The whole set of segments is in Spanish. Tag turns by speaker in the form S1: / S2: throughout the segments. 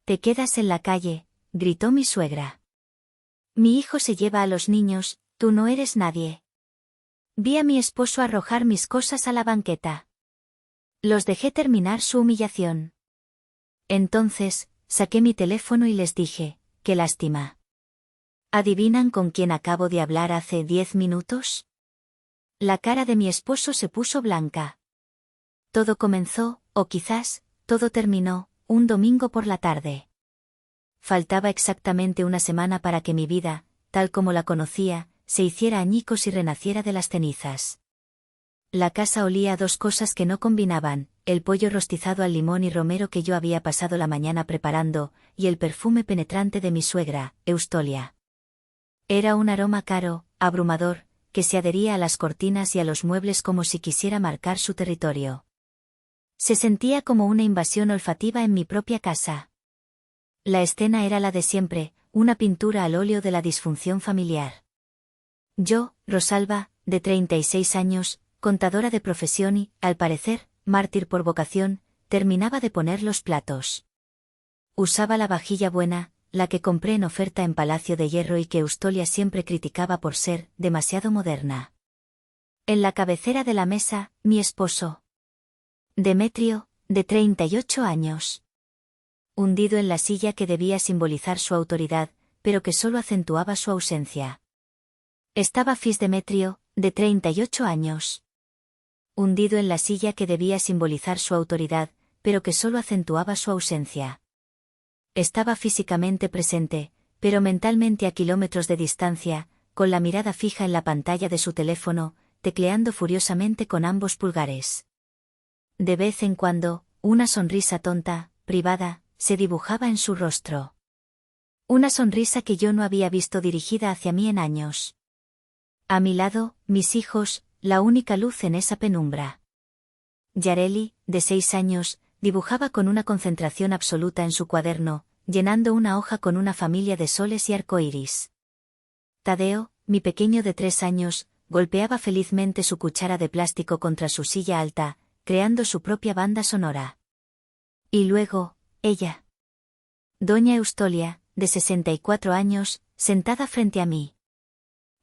S1: Te quedas en la calle, gritó mi suegra. Mi hijo se lleva a los niños, tú no eres nadie. Vi a mi esposo arrojar mis cosas a la banqueta. Los dejé terminar su humillación. Entonces, saqué mi teléfono y les dije, qué lástima. ¿Adivinan con quién acabo de hablar hace 10 minutos? La cara de mi esposo se puso blanca. Todo comenzó, o quizás, todo terminó, un domingo por la tarde. Faltaba exactamente una semana para que mi vida, tal como la conocía, se hiciera añicos y renaciera de las cenizas. La casa olía a dos cosas que no combinaban, el pollo rostizado al limón y romero que yo había pasado la mañana preparando, y el perfume penetrante de mi suegra, Eustolia. Era un aroma caro, abrumador, que se adhería a las cortinas y a los muebles como si quisiera marcar su territorio. Se sentía como una invasión olfativa en mi propia casa. La escena era la de siempre, una pintura al óleo de la disfunción familiar. Yo, Rosalba, de 36 años, contadora de profesión y, al parecer, mártir por vocación, terminaba de poner los platos. Usaba la vajilla buena, la que compré en oferta en Palacio de Hierro y que Eustolia siempre criticaba por ser demasiado moderna. En la cabecera de la mesa, mi esposo. Demetrio, de 38 años. Hundido en la silla que debía simbolizar su autoridad, pero que solo acentuaba su ausencia. Estaba Fis Demetrio, de 38 años. Hundido en la silla que debía simbolizar su autoridad, pero que solo acentuaba su ausencia. Estaba físicamente presente, pero mentalmente a kilómetros de distancia, con la mirada fija en la pantalla de su teléfono, tecleando furiosamente con ambos pulgares. De vez en cuando, una sonrisa tonta, privada, se dibujaba en su rostro. Una sonrisa que yo no había visto dirigida hacia mí en años. A mi lado, mis hijos, la única luz en esa penumbra. Yareli, de 6 años, dibujaba con una concentración absoluta en su cuaderno, llenando una hoja con una familia de soles y arcoíris. Tadeo, mi pequeño de 3 años, golpeaba felizmente su cuchara de plástico contra su silla alta, creando su propia banda sonora. Y luego, ella. Doña Eustolia, de 64 años, sentada frente a mí.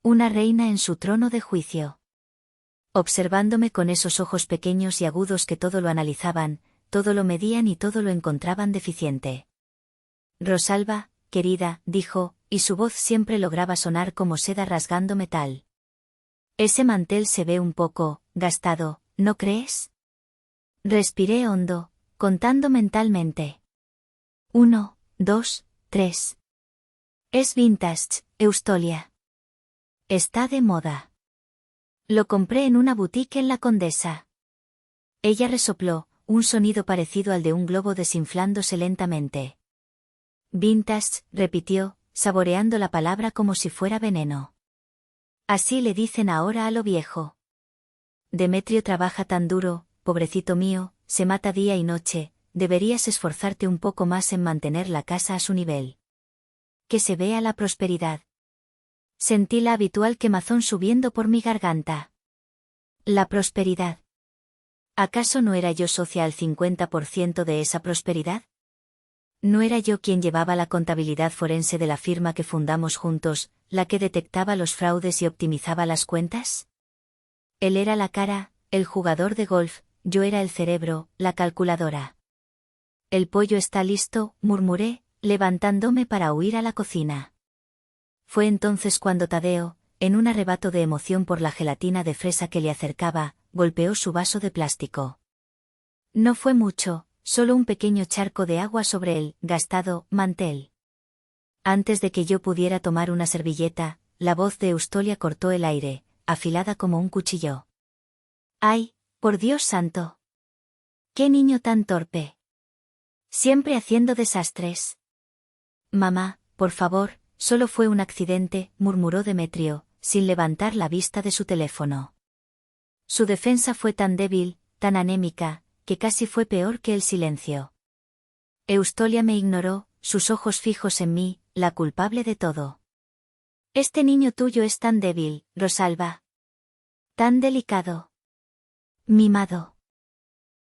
S1: Una reina en su trono de juicio. Observándome con esos ojos pequeños y agudos que todo lo analizaban, todo lo medían y todo lo encontraban deficiente. Rosalba, querida, dijo, y su voz siempre lograba sonar como seda rasgando metal. Ese mantel se ve un poco gastado, ¿no crees? Respiré hondo, contando mentalmente. 1, 2, 3. Es vintage, Eustolia. Está de moda. Lo compré en una boutique en La Condesa. Ella resopló, un sonido parecido al de un globo desinflándose lentamente. Vintage, repitió, saboreando la palabra como si fuera veneno. Así le dicen ahora a lo viejo. Demetrio trabaja tan duro, pobrecito mío, se mata día y noche, deberías esforzarte un poco más en mantener la casa a su nivel. Que se vea la prosperidad. Sentí la habitual quemazón subiendo por mi garganta. La prosperidad. ¿Acaso no era yo socia al 50% de esa prosperidad? ¿No era yo quien llevaba la contabilidad forense de la firma que fundamos juntos, la que detectaba los fraudes y optimizaba las cuentas? Él era la cara, el jugador de golf, yo era el cerebro, la calculadora. El pollo está listo, murmuré, levantándome para huir a la cocina. Fue entonces cuando Tadeo, en un arrebato de emoción por la gelatina de fresa que le acercaba, golpeó su vaso de plástico. No fue mucho, solo un pequeño charco de agua sobre el gastado mantel. Antes de que yo pudiera tomar una servilleta, la voz de Eustolia cortó el aire, afilada como un cuchillo. ¡Ay, por Dios santo! ¡Qué niño tan torpe! Siempre haciendo desastres. Mamá, por favor, solo fue un accidente, murmuró Demetrio, sin levantar la vista de su teléfono. Su defensa fue tan débil, tan anémica, que casi fue peor que el silencio. Eustolia me ignoró, sus ojos fijos en mí, la culpable de todo. Este niño tuyo es tan débil, Rosalba. Tan delicado. Mimado.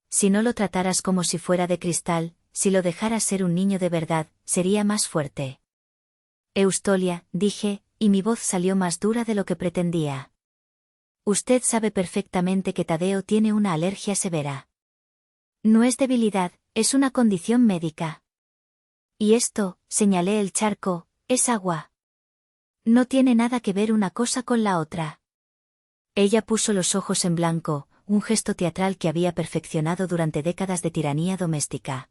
S1: Si no lo trataras como si fuera de cristal, si lo dejara ser un niño de verdad, sería más fuerte. Eustolia, dije, y mi voz salió más dura de lo que pretendía. Usted sabe perfectamente que Tadeo tiene una alergia severa. No es debilidad, es una condición médica. Y esto, señalé el charco, es agua. No tiene nada que ver una cosa con la otra. Ella puso los ojos en blanco, un gesto teatral que había perfeccionado durante décadas de tiranía doméstica.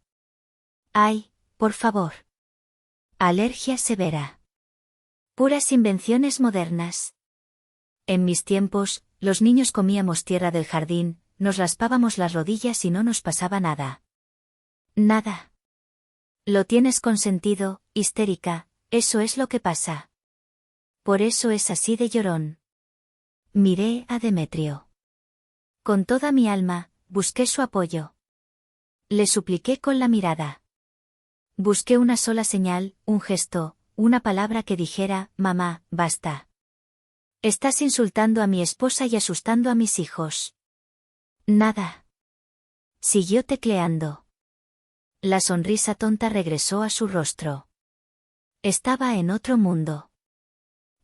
S1: ¡Ay, por favor! Alergia severa. Puras invenciones modernas. En mis tiempos, los niños comíamos tierra del jardín, nos raspábamos las rodillas y no nos pasaba nada. Nada. Lo tienes consentido, histérica, eso es lo que pasa. Por eso es así de llorón. Miré a Demetrio. Con toda mi alma, busqué su apoyo. Le supliqué con la mirada. Busqué una sola señal, un gesto, una palabra que dijera, mamá, basta. Estás insultando a mi esposa y asustando a mis hijos. Nada. Siguió tecleando. La sonrisa tonta regresó a su rostro. Estaba en otro mundo.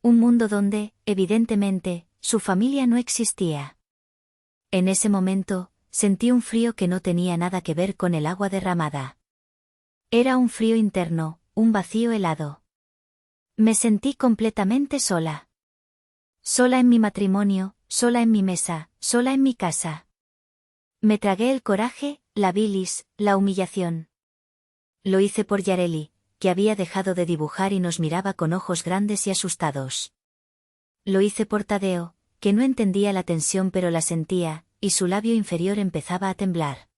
S1: Un mundo donde, evidentemente, su familia no existía. En ese momento, sentí un frío que no tenía nada que ver con el agua derramada. Era un frío interno, un vacío helado. Me sentí completamente sola. Sola en mi matrimonio, sola en mi mesa, sola en mi casa. Me tragué el coraje, la bilis, la humillación. Lo hice por Yareli, que había dejado de dibujar y nos miraba con ojos grandes y asustados. Lo hice por Tadeo, que no entendía la tensión pero la sentía, y su labio inferior empezaba a temblar.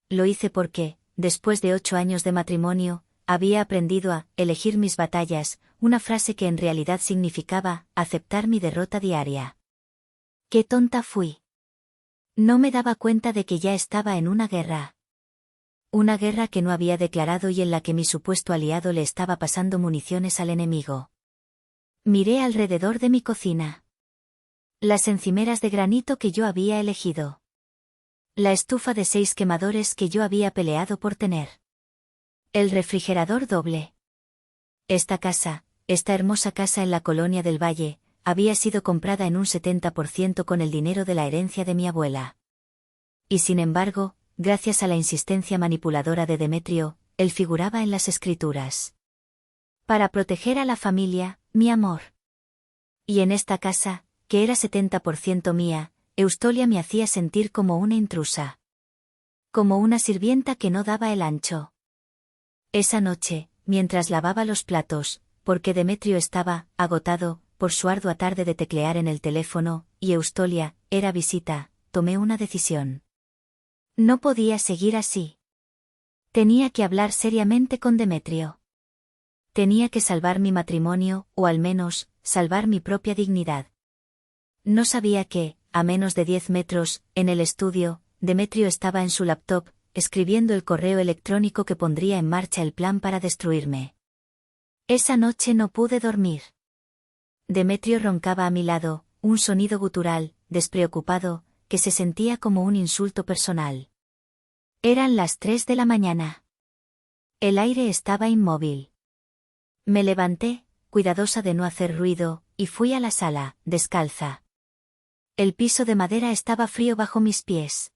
S1: Lo hice porque, después de 8 años de matrimonio, había aprendido a elegir mis batallas, una frase que en realidad significaba aceptar mi derrota diaria. ¡Qué tonta fui! No me daba cuenta de que ya estaba en una guerra. Una guerra que no había declarado y en la que mi supuesto aliado le estaba pasando municiones al enemigo. Miré alrededor de mi cocina. Las encimeras de granito que yo había elegido. La estufa de 6 quemadores que yo había peleado por tener. El refrigerador doble. Esta casa, esta hermosa casa en la colonia del Valle, había sido comprada en un 70% con el dinero de la herencia de mi abuela. Y sin embargo, gracias a la insistencia manipuladora de Demetrio, él figuraba en las escrituras. Para proteger a la familia, mi amor. Y en esta casa, que era 70% mía, Eustolia me hacía sentir como una intrusa. Como una sirvienta que no daba el ancho. Esa noche, mientras lavaba los platos, porque Demetrio estaba, agotado, por su ardua tarde de teclear en el teléfono, y Eustolia, era visita, tomé una decisión. No podía seguir así. Tenía que hablar seriamente con Demetrio. Tenía que salvar mi matrimonio, o al menos, salvar mi propia dignidad. No sabía que, a menos de 10 metros, en el estudio, Demetrio estaba en su laptop, escribiendo el correo electrónico que pondría en marcha el plan para destruirme. Esa noche no pude dormir. Demetrio roncaba a mi lado, un sonido gutural, despreocupado, que se sentía como un insulto personal. Eran las 3 de la mañana. El aire estaba inmóvil. Me levanté, cuidadosa de no hacer ruido, y fui a la sala, descalza. El piso de madera estaba frío bajo mis pies.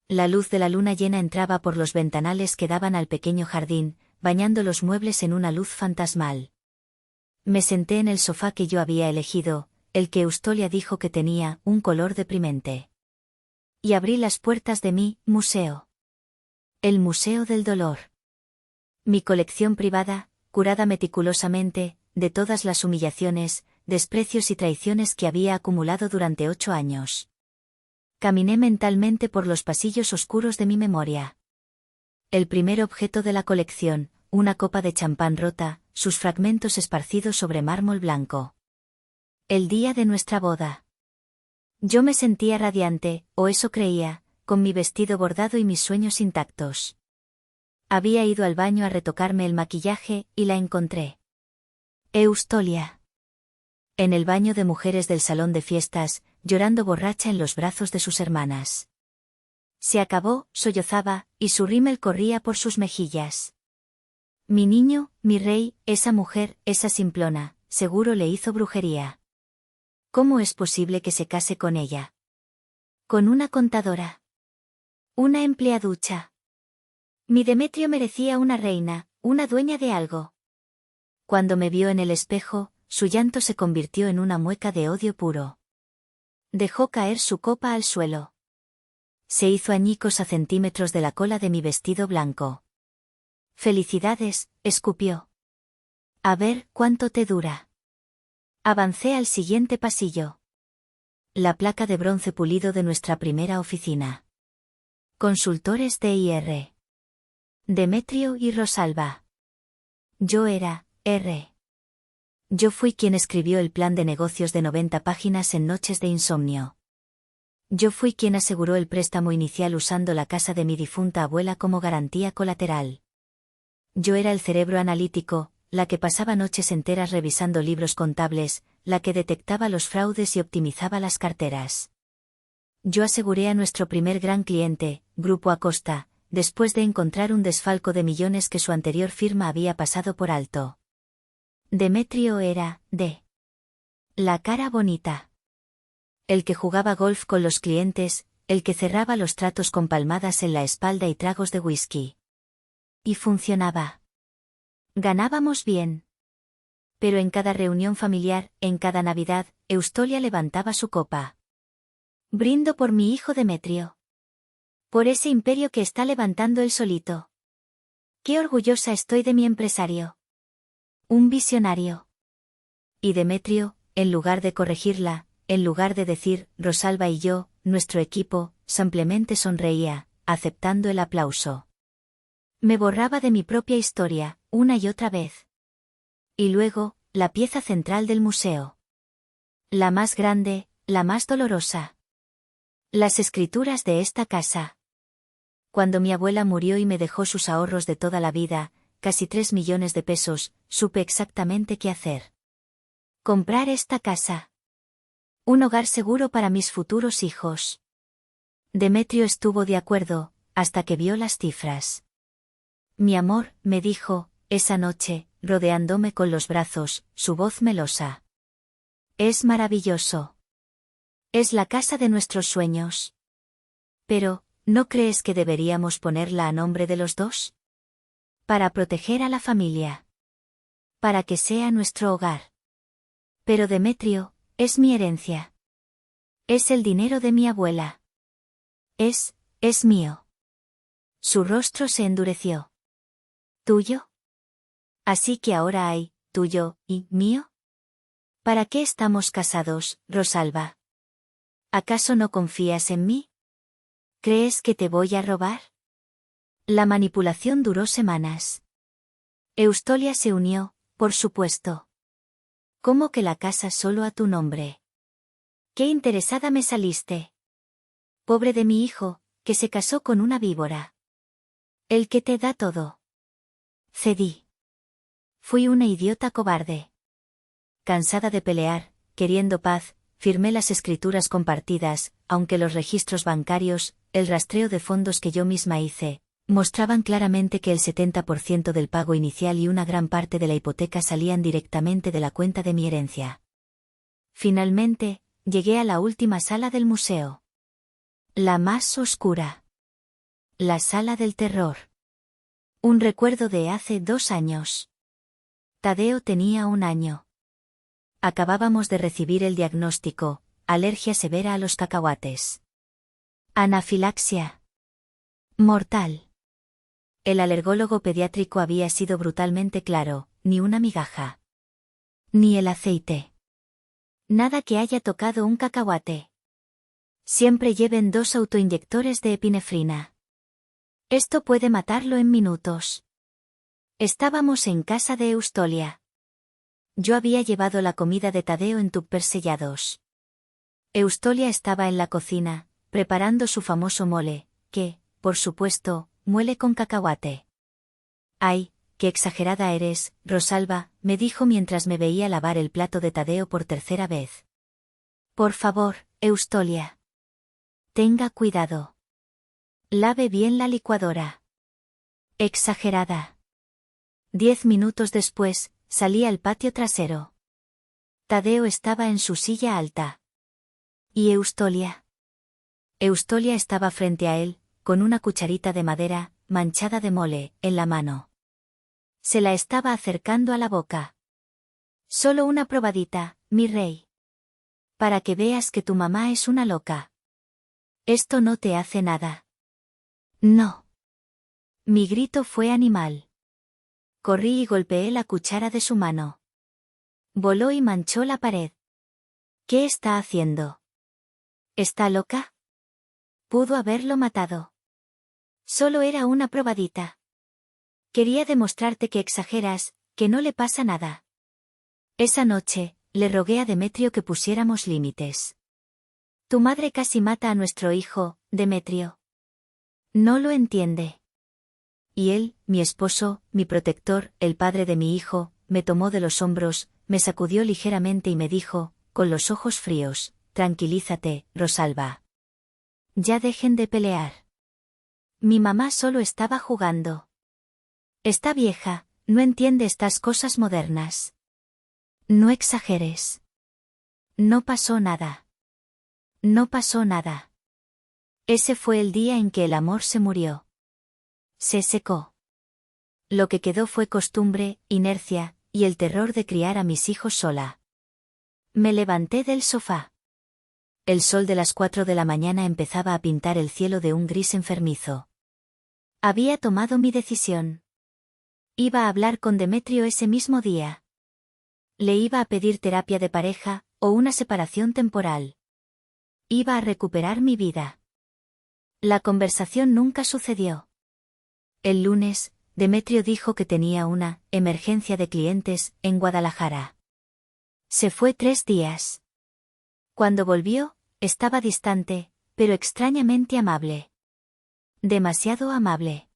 S1: La luz de la luna llena entraba por los ventanales que daban al pequeño jardín, bañando los muebles en una luz fantasmal. Me senté en el sofá que yo había elegido, el que Eustolia dijo que tenía un color deprimente. Y abrí las puertas de mi museo. El Museo del Dolor. Mi colección privada, curada meticulosamente, de todas las humillaciones, desprecios y traiciones que había acumulado durante 8 años. Caminé mentalmente por los pasillos oscuros de mi memoria. El primer objeto de la colección, una copa de champán rota, sus fragmentos esparcidos sobre mármol blanco. El día de nuestra boda. Yo me sentía radiante, o eso creía, con mi vestido bordado y mis sueños intactos. Había ido al baño a retocarme el maquillaje, y la encontré. Eustolia. En el baño de mujeres del salón de fiestas, llorando borracha en los brazos de sus hermanas. Se acabó, sollozaba, y su rímel corría por sus mejillas. Mi niño, mi rey, esa mujer, esa simplona, seguro le hizo brujería. ¿Cómo es posible que se case con ella? Con una contadora. Una empleaducha. Mi Demetrio merecía una reina, una dueña de algo. Cuando me vio en el espejo, su llanto se convirtió en una mueca de odio puro. Dejó caer su copa al suelo. Se hizo añicos a centímetros de la cola de mi vestido blanco. Felicidades, escupió. A ver, ¿cuánto te dura? Avancé al siguiente pasillo. La placa de bronce pulido de nuestra primera oficina. Consultores de IR. Demetrio y Rosalba. Yo era, R. Yo fui quien escribió el plan de negocios de 90 páginas en noches de insomnio. Yo fui quien aseguró el préstamo inicial usando la casa de mi difunta abuela como garantía colateral. Yo era el cerebro analítico, la que pasaba noches enteras revisando libros contables, la que detectaba los fraudes y optimizaba las carteras. Yo aseguré a nuestro primer gran cliente, Grupo Acosta, después de encontrar un desfalco de millones que su anterior firma había pasado por alto. Demetrio era, de la cara bonita. El que jugaba golf con los clientes, el que cerraba los tratos con palmadas en la espalda y tragos de whisky. Y funcionaba. Ganábamos bien. Pero en cada reunión familiar, en cada Navidad, Eustolia levantaba su copa. Brindo por mi hijo Demetrio. Por ese imperio que está levantando él solito. Qué orgullosa estoy de mi empresario. Un visionario. Y Demetrio, en lugar de corregirla, en lugar de decir, Rosalba y yo, nuestro equipo, simplemente sonreía, aceptando el aplauso. Me borraba de mi propia historia, una y otra vez. Y luego, la pieza central del museo. La más grande, la más dolorosa. Las escrituras de esta casa. Cuando mi abuela murió y me dejó sus ahorros de toda la vida, casi 3 millones de pesos, supe exactamente qué hacer. Comprar esta casa. Un hogar seguro para mis futuros hijos. Demetrio estuvo de acuerdo, hasta que vio las cifras. Mi amor, me dijo, esa noche, rodeándome con los brazos, su voz melosa. Es maravilloso. Es la casa de nuestros sueños. Pero, ¿no crees que deberíamos ponerla a nombre de los dos? Para proteger a la familia. Para que sea nuestro hogar. Pero Demetrio, es mi herencia. Es el dinero de mi abuela. Es mío. Su rostro se endureció. ¿Tuyo? Así que ahora hay, tuyo, y mío. ¿Para qué estamos casados, Rosalba? ¿Acaso no confías en mí? ¿Crees que te voy a robar? La manipulación duró semanas. Eustolia se unió, por supuesto. ¿Cómo que la casa solo a tu nombre? Qué interesada me saliste. Pobre de mi hijo, que se casó con una víbora. El que te da todo. Cedí. Fui una idiota cobarde. Cansada de pelear, queriendo paz, firmé las escrituras compartidas, aunque los registros bancarios, el rastreo de fondos que yo misma hice, mostraban claramente que el 70% del pago inicial y una gran parte de la hipoteca salían directamente de la cuenta de mi herencia. Finalmente, llegué a la última sala del museo. La más oscura. La sala del terror. Un recuerdo de hace 2 años. Tadeo tenía 1 año. Acabábamos de recibir el diagnóstico, alergia severa a los cacahuates. Anafilaxia. Mortal. El alergólogo pediátrico había sido brutalmente claro, ni una migaja. Ni el aceite. Nada que haya tocado un cacahuate. Siempre lleven 2 autoinyectores de epinefrina. Esto puede matarlo en minutos. Estábamos en casa de Eustolia. Yo había llevado la comida de Tadeo en tuppers sellados. Eustolia estaba en la cocina, preparando su famoso mole, que, por supuesto, muele con cacahuate. ¡Ay, qué exagerada eres, Rosalba!, me dijo mientras me veía lavar el plato de Tadeo por 3ª vez. Por favor, Eustolia. Tenga cuidado. Lave bien la licuadora. Exagerada. 10 minutos después, salí al patio trasero. Tadeo estaba en su silla alta. ¿Y Eustolia? Eustolia estaba frente a él, con una cucharita de madera, manchada de mole, en la mano. Se la estaba acercando a la boca. Solo una probadita, mi rey. Para que veas que tu mamá es una loca. Esto no te hace nada. No. Mi grito fue animal. Corrí y golpeé la cuchara de su mano. Voló y manchó la pared. ¿Qué está haciendo? ¿Está loca? Pudo haberlo matado. Solo era una probadita. Quería demostrarte que exageras, que no le pasa nada. Esa noche, le rogué a Demetrio que pusiéramos límites. Tu madre casi mata a nuestro hijo, Demetrio. No lo entiende. Y él, mi esposo, mi protector, el padre de mi hijo, me tomó de los hombros, me sacudió ligeramente y me dijo, con los ojos fríos, tranquilízate, Rosalba. Ya dejen de pelear. Mi mamá solo estaba jugando. Está vieja, no entiende estas cosas modernas. No exageres. No pasó nada. No pasó nada. Ese fue el día en que el amor se murió. Se secó. Lo que quedó fue costumbre, inercia, y el terror de criar a mis hijos sola. Me levanté del sofá. El sol de las 4 de la mañana empezaba a pintar el cielo de un gris enfermizo. Había tomado mi decisión. Iba a hablar con Demetrio ese mismo día. Le iba a pedir terapia de pareja, o una separación temporal. Iba a recuperar mi vida. La conversación nunca sucedió. El lunes, Demetrio dijo que tenía una emergencia de clientes en Guadalajara. Se fue 3 días. Cuando volvió, estaba distante, pero extrañamente amable. Demasiado amable.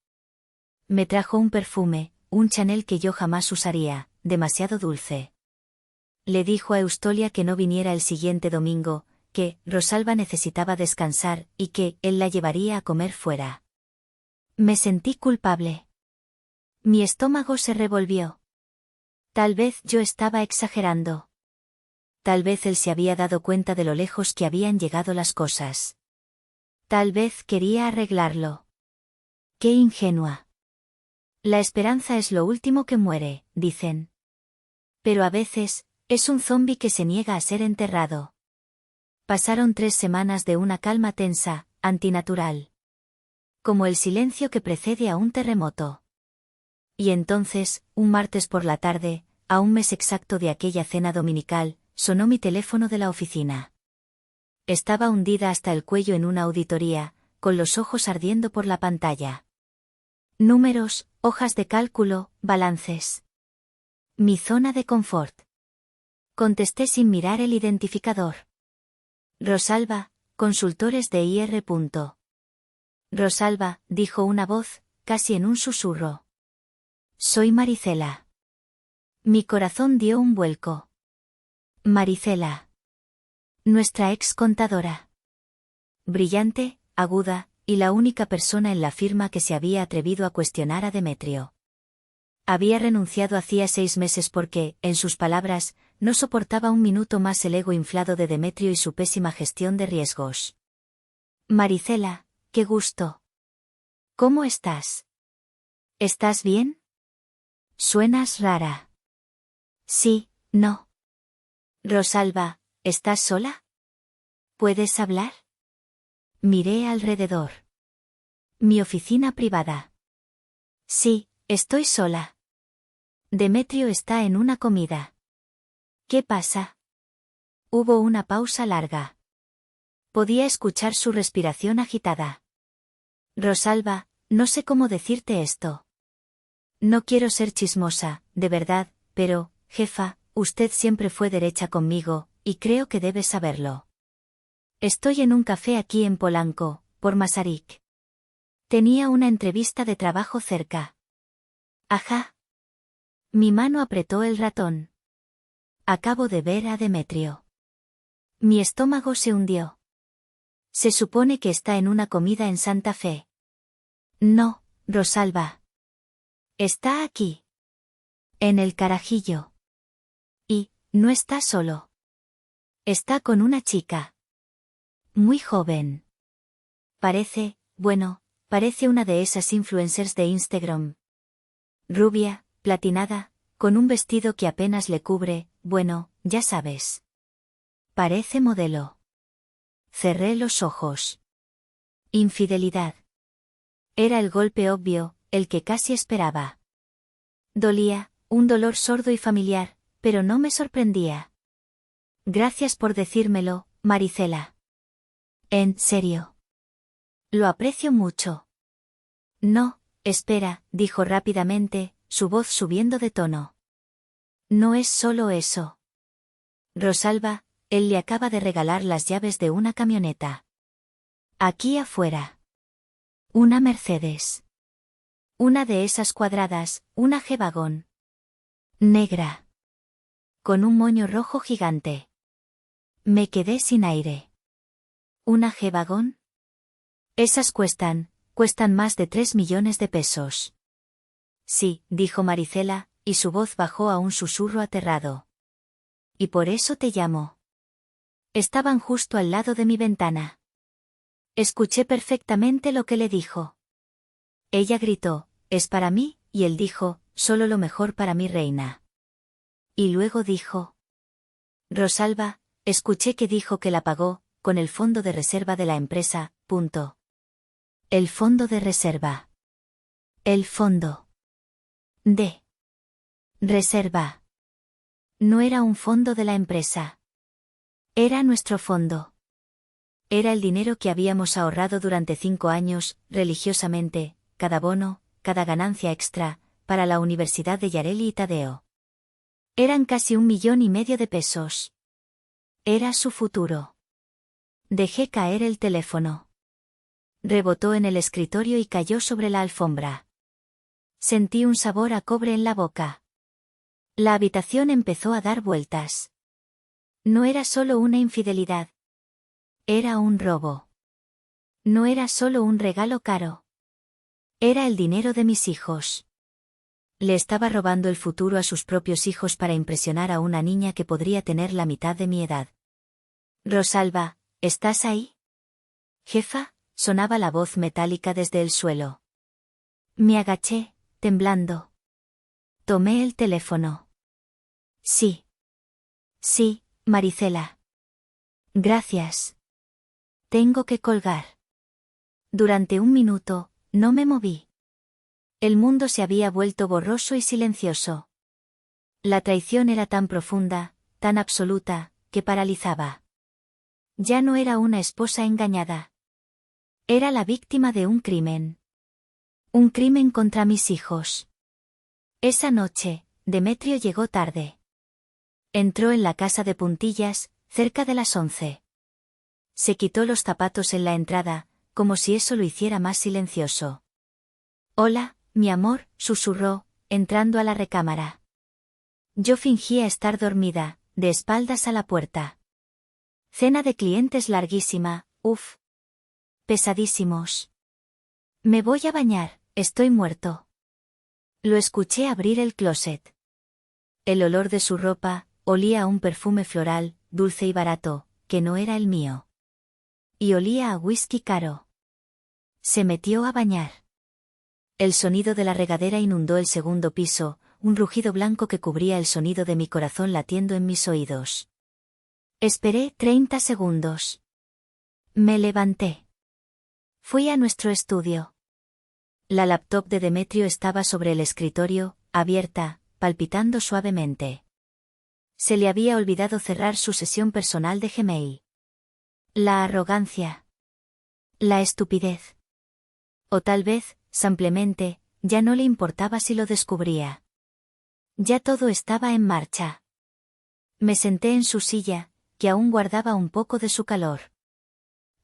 S1: Me trajo un perfume, un Chanel que yo jamás usaría, demasiado dulce. Le dijo a Eustolia que no viniera el siguiente domingo, que Rosalba necesitaba descansar y que él la llevaría a comer fuera. Me sentí culpable. Mi estómago se revolvió. Tal vez yo estaba exagerando. Tal vez él se había dado cuenta de lo lejos que habían llegado las cosas. Tal vez quería arreglarlo. Qué ingenua. La esperanza es lo último que muere, dicen. Pero a veces, es un zombi que se niega a ser enterrado. Pasaron 3 semanas de una calma tensa, antinatural. Como el silencio que precede a un terremoto. Y entonces, un martes por la tarde, a un mes exacto de aquella cena dominical, sonó mi teléfono de la oficina. Estaba hundida hasta el cuello en una auditoría, con los ojos ardiendo por la pantalla. Números, hojas de cálculo, balances. Mi zona de confort. Contesté sin mirar el identificador. Rosalba, consultores de IR. Rosalba, dijo una voz, casi en un susurro. Soy Maricela. Mi corazón dio un vuelco. Maricela. Nuestra ex contadora. Brillante, aguda, y la única persona en la firma que se había atrevido a cuestionar a Demetrio. Había renunciado hacía 6 meses porque, en sus palabras, no soportaba un minuto más el ego inflado de Demetrio y su pésima gestión de riesgos. Maricela, qué gusto. ¿Cómo estás? ¿Estás bien? Suenas rara. Sí, no. Rosalba, ¿estás sola? ¿Puedes hablar? Miré alrededor. Mi oficina privada. Sí, estoy sola. Demetrio está en una comida. ¿Qué pasa? Hubo una pausa larga. Podía escuchar su respiración agitada. Rosalba, no sé cómo decirte esto. No quiero ser chismosa, de verdad, pero, jefa, usted siempre fue derecha conmigo, y creo que debe saberlo. Estoy en un café aquí en Polanco, por Masaryk. Tenía una entrevista de trabajo cerca. Ajá. Mi mano apretó el ratón. Acabo de ver a Demetrio. Mi estómago se hundió. Se supone que está en una comida en Santa Fe. No, Rosalba. Está aquí. En el carajillo. Y, no está solo. Está con una chica. Muy joven. Parece una de esas influencers de Instagram. Rubia, platinada, con un vestido que apenas le cubre, ya sabes. Parece modelo. Cerré los ojos. Infidelidad. Era el golpe obvio, el que casi esperaba. Dolía, un dolor sordo y familiar, pero no me sorprendía. Gracias por decírmelo, Maricela. En serio. Lo aprecio mucho. No, espera, dijo rápidamente, su voz subiendo de tono. No es solo eso. Rosalba, él le acaba de regalar las llaves de una camioneta. Aquí afuera. Una Mercedes. Una de esas cuadradas, una G-Wagon. Negra. Con un moño rojo gigante. Me quedé sin aire. ¿Una G-Wagon? Esas cuestan más de 3 millones de pesos. Sí, dijo Maricela, y su voz bajó a un susurro aterrado. Y por eso te llamo. Estaban justo al lado de mi ventana. Escuché perfectamente lo que le dijo. Ella gritó, es para mí, y él dijo, solo lo mejor para mi reina. Y luego dijo. Rosalba, escuché que dijo que la pagó, con el fondo de reserva de la empresa, punto. El fondo de reserva. El fondo. De. Reserva. No era un fondo de la empresa. Era nuestro fondo. Era el dinero que habíamos ahorrado durante 5 años, religiosamente, cada bono, cada ganancia extra, para la Universidad de Yareli y Tadeo. Eran casi 1,5 millones de pesos. Era su futuro. Dejé caer el teléfono. Rebotó en el escritorio y cayó sobre la alfombra. Sentí un sabor a cobre en la boca. La habitación empezó a dar vueltas. No era solo una infidelidad. Era un robo. No era solo un regalo caro. Era el dinero de mis hijos. Le estaba robando el futuro a sus propios hijos para impresionar a una niña que podría tener la mitad de mi edad. Rosalba, ¿estás ahí? Jefa, sonaba la voz metálica desde el suelo. Me agaché, temblando. Tomé el teléfono. Sí. Sí, Maricela. Gracias. Tengo que colgar. Durante 1 minuto, no me moví. El mundo se había vuelto borroso y silencioso. La traición era tan profunda, tan absoluta, que paralizaba. Ya no era una esposa engañada. Era la víctima de un crimen. Un crimen contra mis hijos. Esa noche, Demetrio llegó tarde. Entró en la casa de Puntillas, cerca de las 11. Se quitó los zapatos en la entrada, como si eso lo hiciera más silencioso. Hola, mi amor, susurró, entrando a la recámara. Yo fingía estar dormida, de espaldas a la puerta. Cena de clientes larguísima, pesadísimos. Me voy a bañar, estoy muerto. Lo escuché abrir el closet. El olor de su ropa, olía a un perfume floral, dulce y barato, que no era el mío. Y olía a whisky caro. Se metió a bañar. El sonido de la regadera inundó el segundo piso, un rugido blanco que cubría el sonido de mi corazón latiendo en mis oídos. Esperé 30 segundos. Me levanté. Fui a nuestro estudio. La laptop de Demetrio estaba sobre el escritorio, abierta, palpitando suavemente. Se le había olvidado cerrar su sesión personal de Gmail. La arrogancia. La estupidez. O tal vez, simplemente, ya no le importaba si lo descubría. Ya todo estaba en marcha. Me senté en su silla, que aún guardaba un poco de su calor.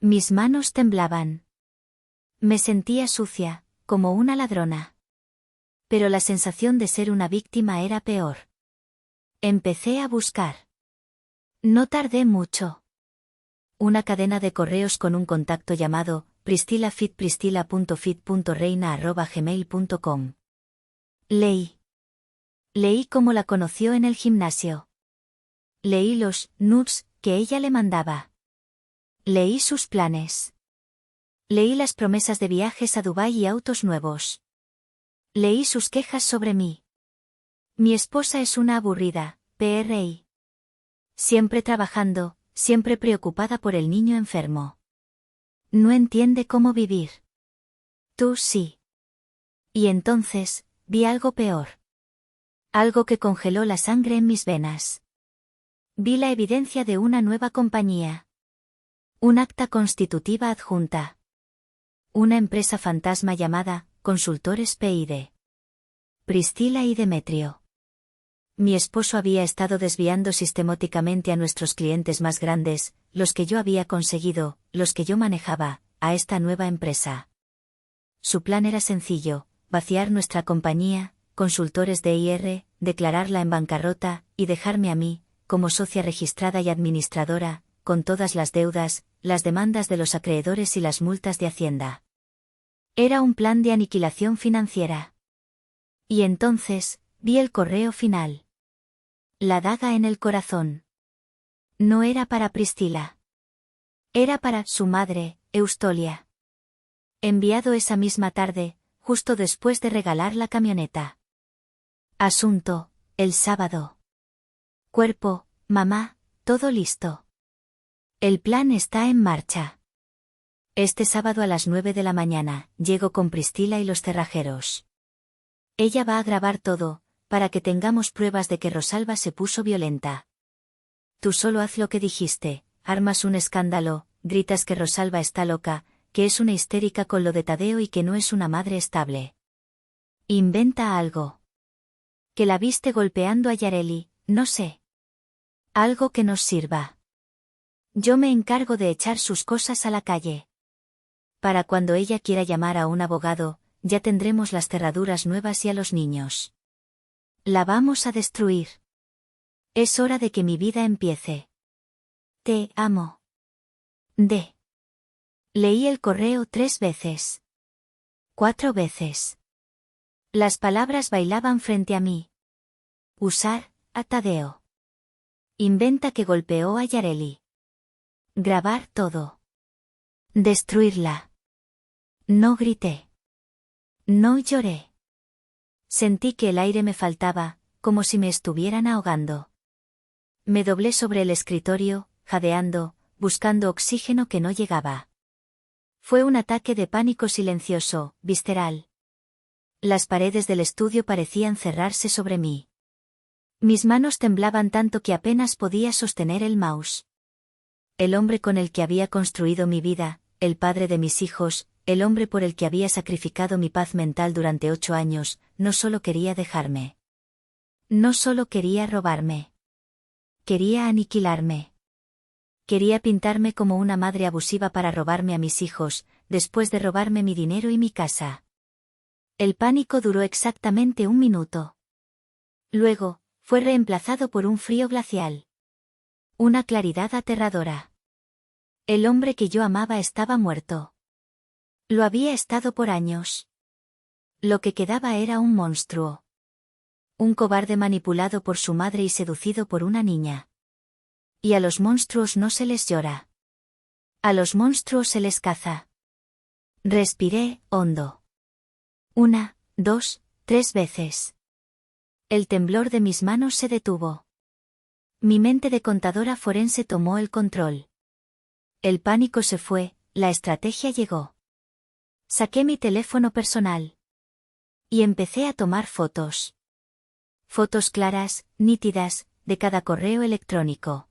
S1: Mis manos temblaban. Me sentía sucia, como una ladrona. Pero la sensación de ser una víctima era peor. Empecé a buscar. No tardé mucho. Una cadena de correos con un contacto llamado priscila.fit.reina@gmail.com. Leí. Leí cómo la conoció en el gimnasio. Leí los nudes que ella le mandaba. Leí sus planes. Leí las promesas de viajes a Dubái y autos nuevos. Leí sus quejas sobre mí. Mi esposa es una aburrida, PRI. Siempre trabajando, siempre preocupada por el niño enfermo. No entiende cómo vivir. Tú sí. Y entonces, vi algo peor. Algo que congeló la sangre en mis venas. Vi la evidencia de una nueva compañía. Un acta constitutiva adjunta. Una empresa fantasma llamada Consultores PID. Priscila y Demetrio. Mi esposo había estado desviando sistemáticamente a nuestros clientes más grandes, los que yo había conseguido, los que yo manejaba, a esta nueva empresa. Su plan era sencillo: vaciar nuestra compañía, Consultores DIR, declararla en bancarrota, y dejarme a mí, como socia registrada y administradora, con todas las deudas, las demandas de los acreedores y las multas de Hacienda. Era un plan de aniquilación financiera. Y entonces, vi el correo final. La daga en el corazón. No era para Priscila. Era para su madre, Eustolia. Enviado esa misma tarde, justo después de regalar la camioneta. Asunto: el sábado. Cuerpo: mamá, todo listo. El plan está en marcha. Este sábado a las 9 de la mañana, llego con Priscila y los cerrajeros. Ella va a grabar todo, para que tengamos pruebas de que Rosalba se puso violenta. Tú solo haz lo que dijiste: armas un escándalo, gritas que Rosalba está loca, que es una histérica con lo de Tadeo y que no es una madre estable. Inventa algo. Que la viste golpeando a Yareli, no sé. Algo que nos sirva. Yo me encargo de echar sus cosas a la calle. Para cuando ella quiera llamar a un abogado, ya tendremos las cerraduras nuevas y a los niños. La vamos a destruir. Es hora de que mi vida empiece. Te amo. D. Leí el correo 3 veces. 4 veces. Las palabras bailaban frente a mí. Usar a Tadeo. Inventa que golpeó a Yareli. Grabar todo. Destruirla. No grité. No lloré. Sentí que el aire me faltaba, como si me estuvieran ahogando. Me doblé sobre el escritorio, jadeando, buscando oxígeno que no llegaba. Fue un ataque de pánico silencioso, visceral. Las paredes del estudio parecían cerrarse sobre mí. Mis manos temblaban tanto que apenas podía sostener el mouse. El hombre con el que había construido mi vida, el padre de mis hijos, el hombre por el que había sacrificado mi paz mental durante 8 años, no solo quería dejarme. No solo quería robarme. Quería aniquilarme. Quería pintarme como una madre abusiva para robarme a mis hijos, después de robarme mi dinero y mi casa. El pánico duró exactamente 1 minuto. Luego, fue reemplazado por un frío glacial. Una claridad aterradora. El hombre que yo amaba estaba muerto. Lo había estado por años. Lo que quedaba era un monstruo. Un cobarde manipulado por su madre y seducido por una niña. Y a los monstruos no se les llora. A los monstruos se les caza. Respiré hondo. 1, 2, 3 veces. El temblor de mis manos se detuvo. Mi mente de contadora forense tomó el control. El pánico se fue, la estrategia llegó. Saqué mi teléfono personal. Y empecé a tomar fotos. Fotos claras, nítidas, de cada correo electrónico.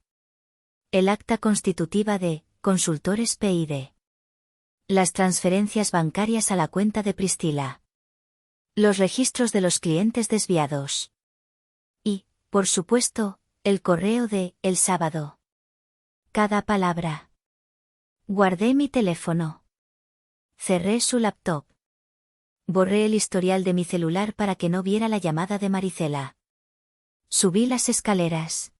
S1: El acta constitutiva de Consultores PID. Las transferencias bancarias a la cuenta de Priscila. Los registros de los clientes desviados. Y, por supuesto, el correo de el sábado. Cada palabra. Guardé mi teléfono. Cerré su laptop. Borré el historial de mi celular para que no viera la llamada de Maricela. Subí las escaleras.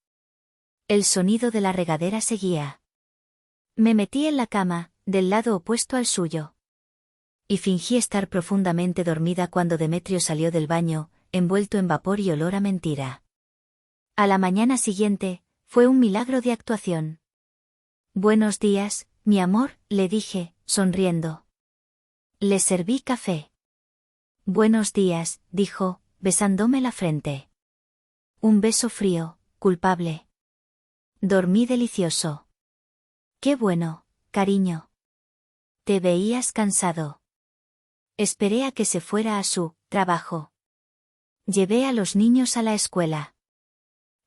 S1: El sonido de la regadera seguía. Me metí en la cama, del lado opuesto al suyo. Y fingí estar profundamente dormida cuando Demetrio salió del baño, envuelto en vapor y olor a mentira. A la mañana siguiente, fue un milagro de actuación. Buenos días, mi amor, le dije, sonriendo. Le serví café. Buenos días, dijo, besándome la frente. Un beso frío, culpable. Dormí delicioso. Qué bueno, cariño. Te veías cansado. Esperé a que se fuera a su trabajo. Llevé a los niños a la escuela.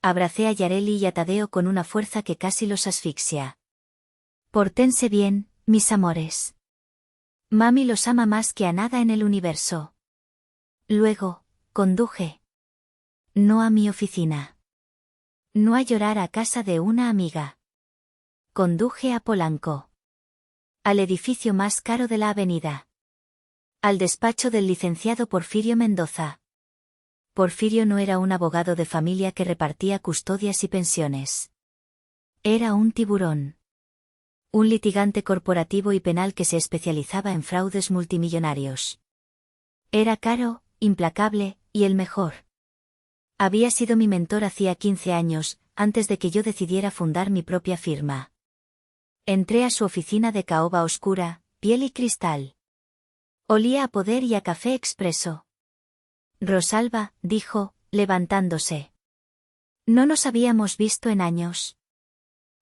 S1: Abracé a Yareli y a Tadeo con una fuerza que casi los asfixia. Pórtense bien, mis amores. Mami los ama más que a nada en el universo. Luego, conduje. No a mi oficina. No a llorar a casa de una amiga. Conduje a Polanco. Al edificio más caro de la avenida. Al despacho del licenciado Porfirio Mendoza. Porfirio no era un abogado de familia que repartía custodias y pensiones. Era un tiburón. Un litigante corporativo y penal que se especializaba en fraudes multimillonarios. Era caro, implacable, y el mejor. Había sido mi mentor hacía 15 años, antes de que yo decidiera fundar mi propia firma. Entré a su oficina de caoba oscura, piel y cristal. Olía a poder y a café expreso. Rosalba, dijo, levantándose. No nos habíamos visto en años.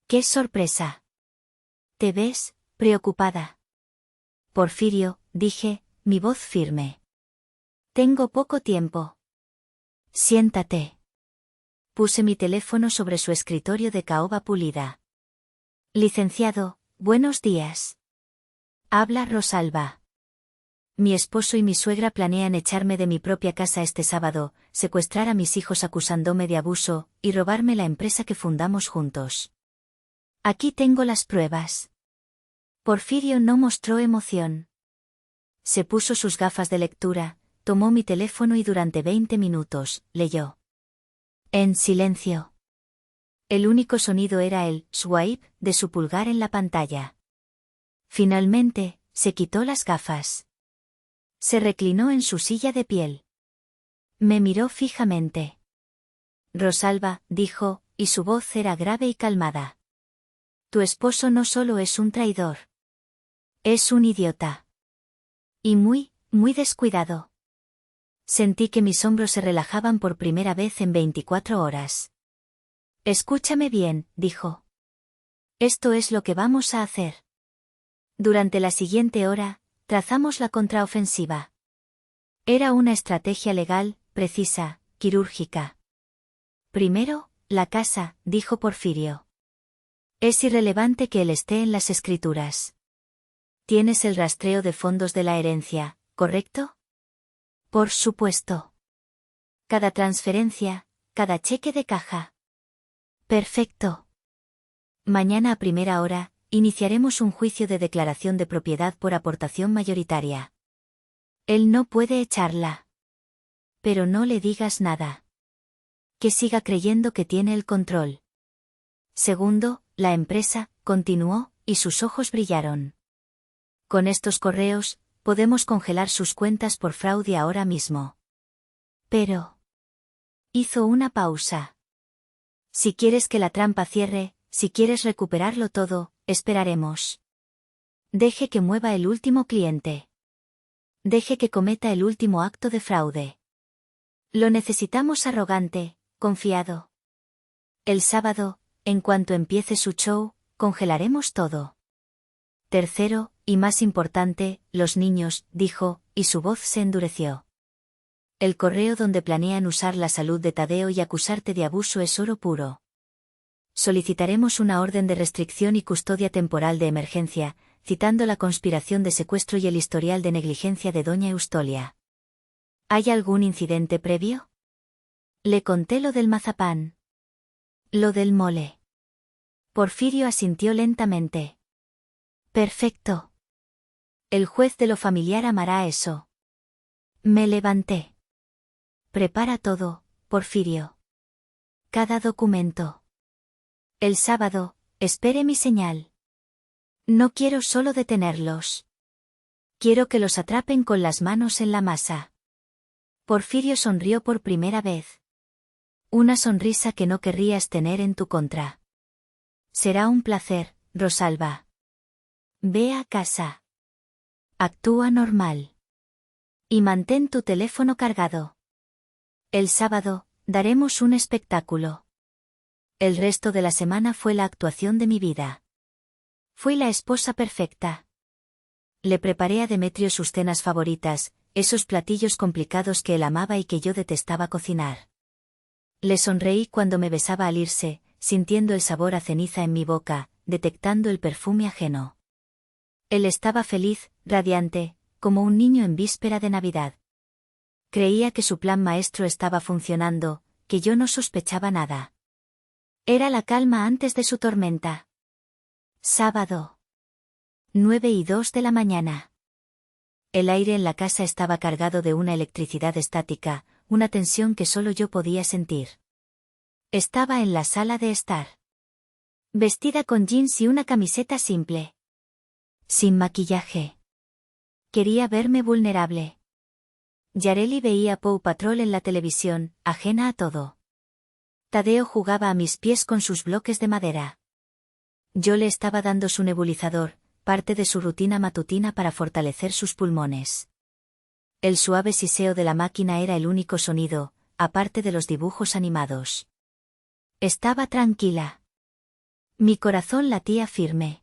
S1: ¡Qué sorpresa! ¿Te ves preocupada? Porfirio, dije, mi voz firme. Tengo poco tiempo. Siéntate. Puse mi teléfono sobre su escritorio de caoba pulida. Licenciado, buenos días. Habla Rosalba. Mi esposo y mi suegra planean echarme de mi propia casa este sábado, secuestrar a mis hijos acusándome de abuso, y robarme la empresa que fundamos juntos. Aquí tengo las pruebas. Porfirio no mostró emoción. Se puso sus gafas de lectura, tomó mi teléfono y durante 20 minutos, leyó. En silencio. El único sonido era el swipe de su pulgar en la pantalla. Finalmente, se quitó las gafas. Se reclinó en su silla de piel. Me miró fijamente. Rosalba, dijo, y su voz era grave y calmada. Tu esposo no solo es un traidor. Es un idiota. Y muy descuidado. Sentí que mis hombros se relajaban por primera vez en 24 horas. Escúchame bien, dijo. Esto es lo que vamos a hacer. Durante la siguiente hora, trazamos la contraofensiva. Era una estrategia legal, precisa, quirúrgica. Primero, la casa, dijo Porfirio. Es irrelevante que él esté en las escrituras. Tienes el rastreo de fondos de la herencia, ¿correcto? Por supuesto. Cada transferencia, cada cheque de caja. Perfecto. Mañana a primera hora, iniciaremos un juicio de declaración de propiedad por aportación mayoritaria. Él no puede echarla. Pero no le digas nada. Que siga creyendo que tiene el control. Segundo, la empresa, continuó, y sus ojos brillaron. Con estos correos, podemos congelar sus cuentas por fraude ahora mismo. Pero... hizo una pausa. Si quieres que la trampa cierre, si quieres recuperarlo todo, esperaremos. Deje que mueva el último cliente. Deje que cometa el último acto de fraude. Lo necesitamos arrogante, confiado. El sábado, en cuanto empiece su show, congelaremos todo. Tercero, y más importante, los niños, dijo, y su voz se endureció. El correo donde planean usar la salud de Tadeo y acusarte de abuso es oro puro. Solicitaremos una orden de restricción y custodia temporal de emergencia, citando la conspiración de secuestro y el historial de negligencia de doña Eustolia. ¿Hay algún incidente previo? Le conté lo del mazapán. Lo del mole. Porfirio asintió lentamente. Perfecto. El juez de lo familiar amará eso. Me levanté. Prepara todo, Porfirio. Cada documento. El sábado, espere mi señal. No quiero solo detenerlos. Quiero que los atrapen con las manos en la masa. Porfirio sonrió por primera vez. Una sonrisa que no querrías tener en tu contra. Será un placer, Rosalba. Ve a casa. Actúa normal. Y mantén tu teléfono cargado. El sábado, daremos un espectáculo. El resto de la semana fue la actuación de mi vida. Fui la esposa perfecta. Le preparé a Demetrio sus cenas favoritas, esos platillos complicados que él amaba y que yo detestaba cocinar. Le sonreí cuando me besaba al irse, sintiendo el sabor a ceniza en mi boca, detectando el perfume ajeno. Él estaba feliz, radiante, como un niño en víspera de Navidad. Creía que su plan maestro estaba funcionando, que yo no sospechaba nada. Era la calma antes de su tormenta. Sábado. 9:02 de la mañana. El aire en la casa estaba cargado de una electricidad estática, una tensión que solo yo podía sentir. Estaba en la sala de estar. Vestida con jeans y una camiseta simple. Sin maquillaje. Quería verme vulnerable. Yareli veía Paw Patrol en la televisión, ajena a todo. Tadeo jugaba a mis pies con sus bloques de madera. Yo le estaba dando su nebulizador, parte de su rutina matutina para fortalecer sus pulmones. El suave siseo de la máquina era el único sonido, aparte de los dibujos animados. Estaba tranquila. Mi corazón latía firme.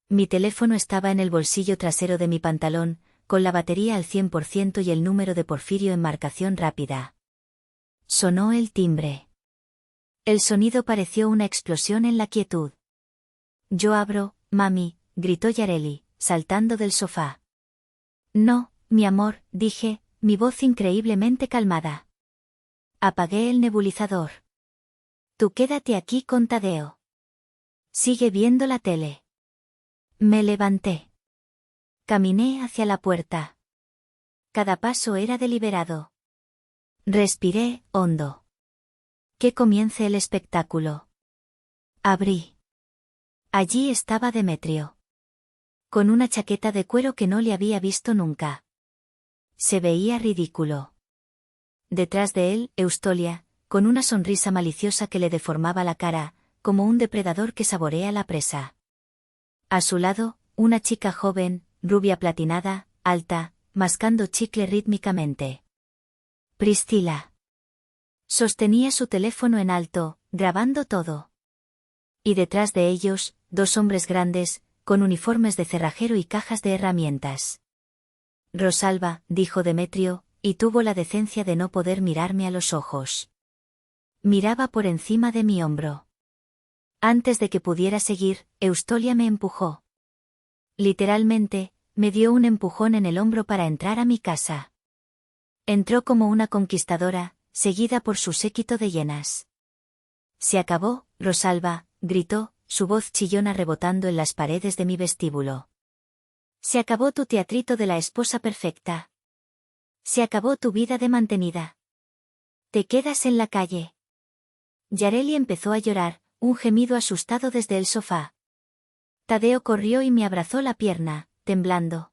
S1: Mi teléfono estaba en el bolsillo trasero de mi pantalón, con la batería al 100% y el número de Porfirio en marcación rápida. Sonó el timbre. El sonido pareció una explosión en la quietud. Yo abro, mami, gritó Yareli, saltando del sofá. No, mi amor, dije, mi voz increíblemente calmada. Apagué el nebulizador. Tú quédate aquí con Tadeo. Sigue viendo la tele. Me levanté. Caminé hacia la puerta. Cada paso era deliberado. Respiré hondo. Que comience el espectáculo. Abrí. Allí estaba Demetrio. Con una chaqueta de cuero que no le había visto nunca. Se veía ridículo. Detrás de él, Eustolia, con una sonrisa maliciosa que le deformaba la cara, como un depredador que saborea la presa. A su lado, una chica joven, rubia platinada, alta, mascando chicle rítmicamente. Priscila. Sostenía su teléfono en alto, grabando todo. Y detrás de ellos, dos hombres grandes, con uniformes de cerrajero y cajas de herramientas. Rosalba, dijo Demetrio, y tuvo la decencia de no poder mirarme a los ojos. Miraba por encima de mi hombro. Antes de que pudiera seguir, Eustolia me empujó. Literalmente, me dio un empujón en el hombro para entrar a mi casa. Entró como una conquistadora, seguida por su séquito de hienas. Se acabó, Rosalba, gritó, su voz chillona rebotando en las paredes de mi vestíbulo. Se acabó tu teatrito de la esposa perfecta. Se acabó tu vida de mantenida. Te quedas en la calle. Yareli empezó a llorar, un gemido asustado desde el sofá. Tadeo corrió y me abrazó la pierna, temblando.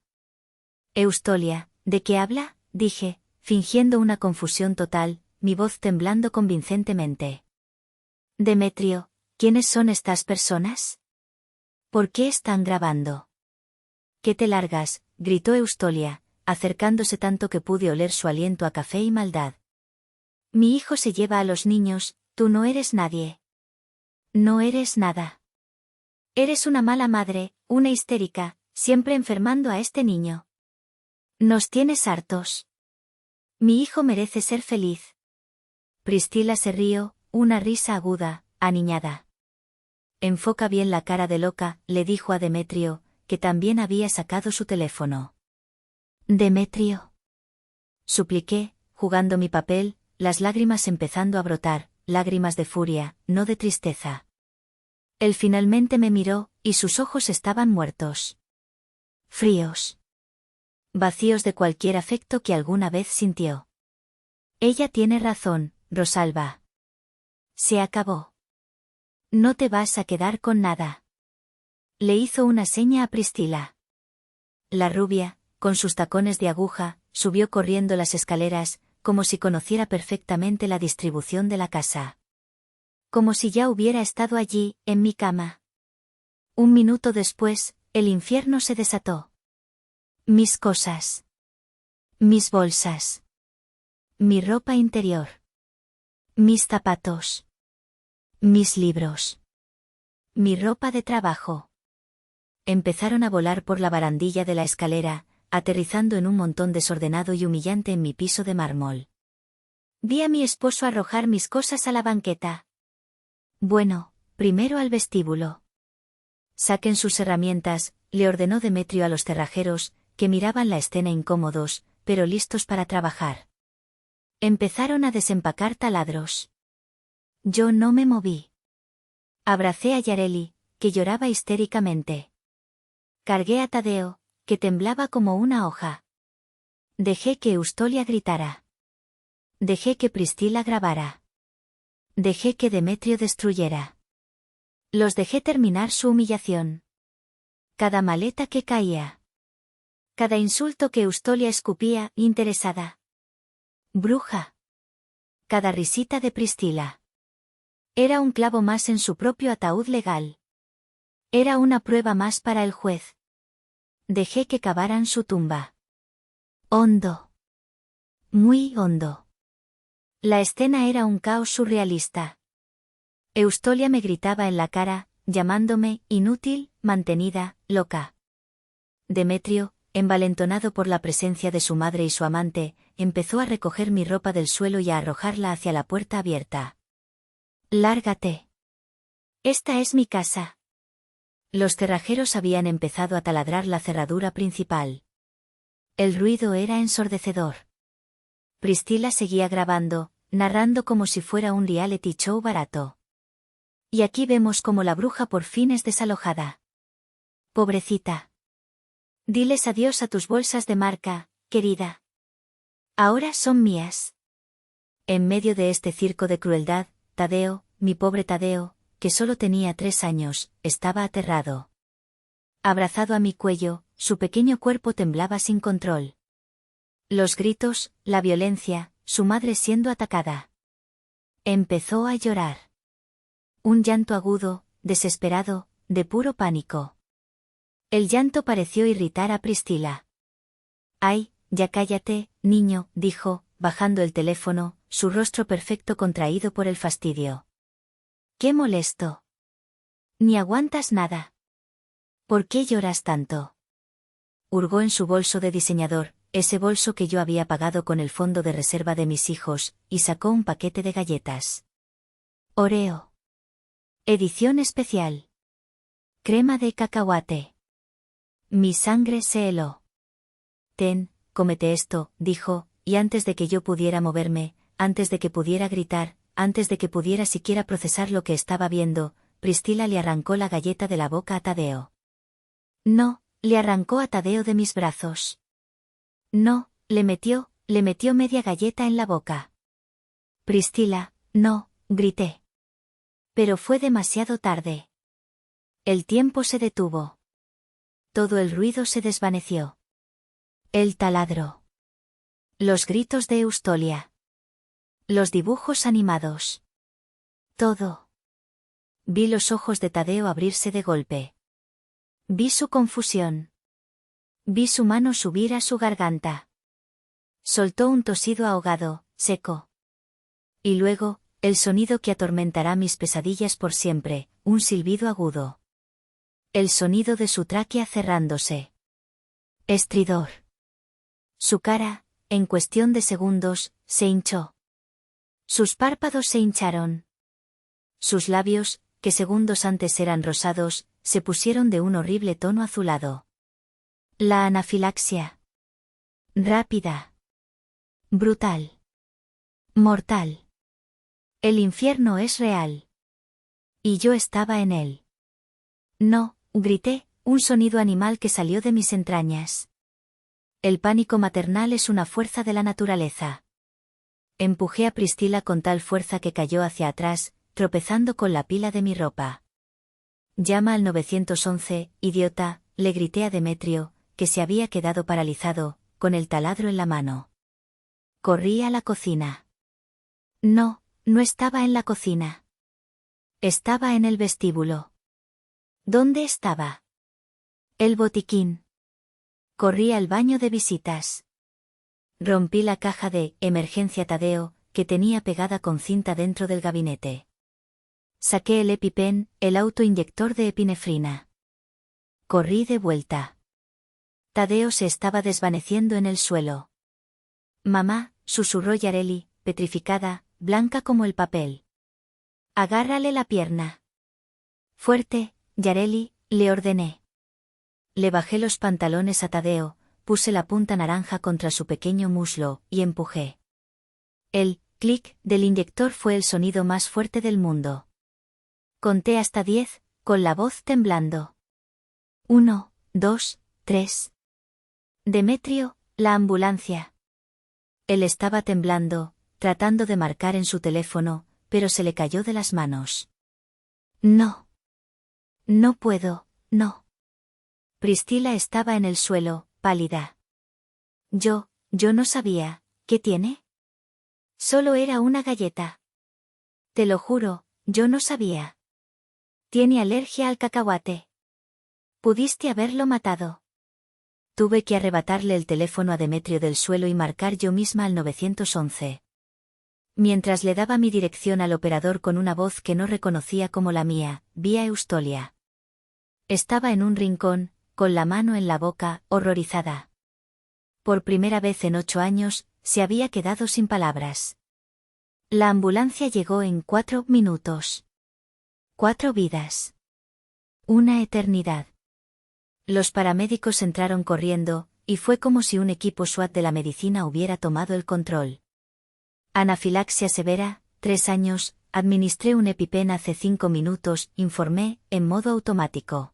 S1: Eustolia, ¿de qué habla?, dije, fingiendo una confusión total, mi voz temblando convincentemente. Demetrio, ¿quiénes son estas personas? ¿Por qué están grabando? ¿Qué te largas?, gritó Eustolia, acercándose tanto que pude oler su aliento a café y maldad. Mi hijo se lleva a los niños, tú no eres nadie. No eres nada. Eres una mala madre, una histérica, siempre enfermando a este niño. Nos tienes hartos. Mi hijo merece ser feliz. Priscila se rió, una risa aguda, aniñada. Enfoca bien la cara de loca, le dijo a Demetrio, que también había sacado su teléfono. Demetrio. Supliqué, jugando mi papel, las lágrimas empezando a brotar, lágrimas de furia, no de tristeza. Él finalmente me miró, y sus ojos estaban muertos. Fríos. Vacíos de cualquier afecto que alguna vez sintió. Ella tiene razón, Rosalba. Se acabó. No te vas a quedar con nada. Le hizo una seña a Priscila. La rubia, con sus tacones de aguja, subió corriendo las escaleras, como si conociera perfectamente la distribución de la casa. Como si ya hubiera estado allí, en mi cama. Un minuto después, el infierno se desató. Mis cosas. Mis bolsas. Mi ropa interior. Mis zapatos. Mis libros. Mi ropa de trabajo. Empezaron a volar por la barandilla de la escalera, aterrizando en un montón desordenado y humillante en mi piso de mármol. Vi a mi esposo arrojar mis cosas a la banqueta. Bueno, primero al vestíbulo. Saquen sus herramientas, le ordenó Demetrio a los cerrajeros, que miraban la escena incómodos, pero listos para trabajar. Empezaron a desempacar taladros. Yo no me moví. Abracé a Yareli, que lloraba histéricamente. Cargué a Tadeo, que temblaba como una hoja. Dejé que Eustolia gritara. Dejé que Priscila grabara. Dejé que Demetrio destruyera. Los dejé terminar su humillación. Cada maleta que caía. Cada insulto que Eustolia escupía, interesada. Bruja. Cada risita de Priscila. Era un clavo más en su propio ataúd legal. Era una prueba más para el juez. Dejé que cavaran su tumba. Hondo. Muy hondo. La escena era un caos surrealista. Eustolia me gritaba en la cara, llamándome inútil, mantenida, loca. Demetrio, envalentonado por la presencia de su madre y su amante, empezó a recoger mi ropa del suelo y a arrojarla hacia la puerta abierta. Lárgate. Esta es mi casa. Los cerrajeros habían empezado a taladrar la cerradura principal. El ruido era ensordecedor. Priscila seguía grabando, narrando como si fuera un reality show barato. Y aquí vemos cómo la bruja por fin es desalojada. Pobrecita. Diles adiós a tus bolsas de marca, querida. Ahora son mías. En medio de este circo de crueldad, Tadeo, mi pobre Tadeo, que solo tenía 3 años, estaba aterrado. Abrazado a mi cuello, su pequeño cuerpo temblaba sin control. Los gritos, la violencia, su madre siendo atacada. Empezó a llorar. Un llanto agudo, desesperado, de puro pánico. El llanto pareció irritar a Priscila. Ay, ya cállate, niño, dijo, bajando el teléfono, su rostro perfecto contraído por el fastidio. ¡Qué molesto! Ni aguantas nada. ¿Por qué lloras tanto? Hurgó en su bolso de diseñador, ese bolso que yo había pagado con el fondo de reserva de mis hijos, y sacó un paquete de galletas. Oreo. Edición especial. Crema de cacahuate. Mi sangre se heló. Ten, cómete esto, dijo, y antes de que yo pudiera moverme, antes de que pudiera gritar, antes de que pudiera siquiera procesar lo que estaba viendo, Priscila le arrancó la galleta de la boca a Tadeo. No, le arrancó a Tadeo de mis brazos. No, le metió media galleta en la boca. Priscila, no, grité. Pero fue demasiado tarde. El tiempo se detuvo. Todo el ruido se desvaneció. El taladro. Los gritos de Eustolia. Los dibujos animados. Todo. Vi los ojos de Tadeo abrirse de golpe. Vi su confusión. Vi su mano subir a su garganta. Soltó un tosido ahogado, seco. Y luego, el sonido que atormentará mis pesadillas por siempre, un silbido agudo. El sonido de su tráquea cerrándose. Estridor. Su cara, en cuestión de segundos, se hinchó. Sus párpados se hincharon. Sus labios, que segundos antes eran rosados, se pusieron de un horrible tono azulado. La anafilaxia. Rápida. Brutal. Mortal. El infierno es real. Y yo estaba en él. No, grité, un sonido animal que salió de mis entrañas. El pánico maternal es una fuerza de la naturaleza. Empujé a Priscila con tal fuerza que cayó hacia atrás, tropezando con la pila de mi ropa. Llama al 911, idiota, le grité a Demetrio, que se había quedado paralizado, con el taladro en la mano. Corrí a la cocina. No, no estaba en la cocina. Estaba en el vestíbulo. ¿Dónde estaba? El botiquín. Corrí al baño de visitas. Rompí la caja de emergencia Tadeo, que tenía pegada con cinta dentro del gabinete. Saqué el EpiPen, el autoinyector de epinefrina. Corrí de vuelta. Tadeo se estaba desvaneciendo en el suelo. Mamá, susurró Yareli, petrificada, blanca como el papel. Agárrale la pierna. Fuerte, Yareli, le ordené. Le bajé los pantalones a Tadeo, puse la punta naranja contra su pequeño muslo, y empujé. El clic del inyector fue el sonido más fuerte del mundo. Conté hasta 10, con la voz temblando. 1, 2, 3. Demetrio, la ambulancia. Él estaba temblando, tratando de marcar en su teléfono, pero se le cayó de las manos. No. No puedo, no. Priscila estaba en el suelo, pálida. Yo no sabía, ¿qué tiene? Solo era una galleta. Te lo juro, yo no sabía. Tiene alergia al cacahuate. Pudiste haberlo matado. Tuve que arrebatarle el teléfono a Demetrio del suelo y marcar yo misma al 911. Mientras le daba mi dirección al operador con una voz que no reconocía como la mía, vi a Eustolia. Estaba en un rincón, con la mano en la boca, horrorizada. Por primera vez en 8 años, se había quedado sin palabras. La ambulancia llegó en 4 minutos. 4 vidas. Una eternidad. Los paramédicos entraron corriendo, y fue como si un equipo SWAT de la medicina hubiera tomado el control. Anafilaxia severa, 3 años, administré un EpiPen hace 5 minutos, informé, en modo automático.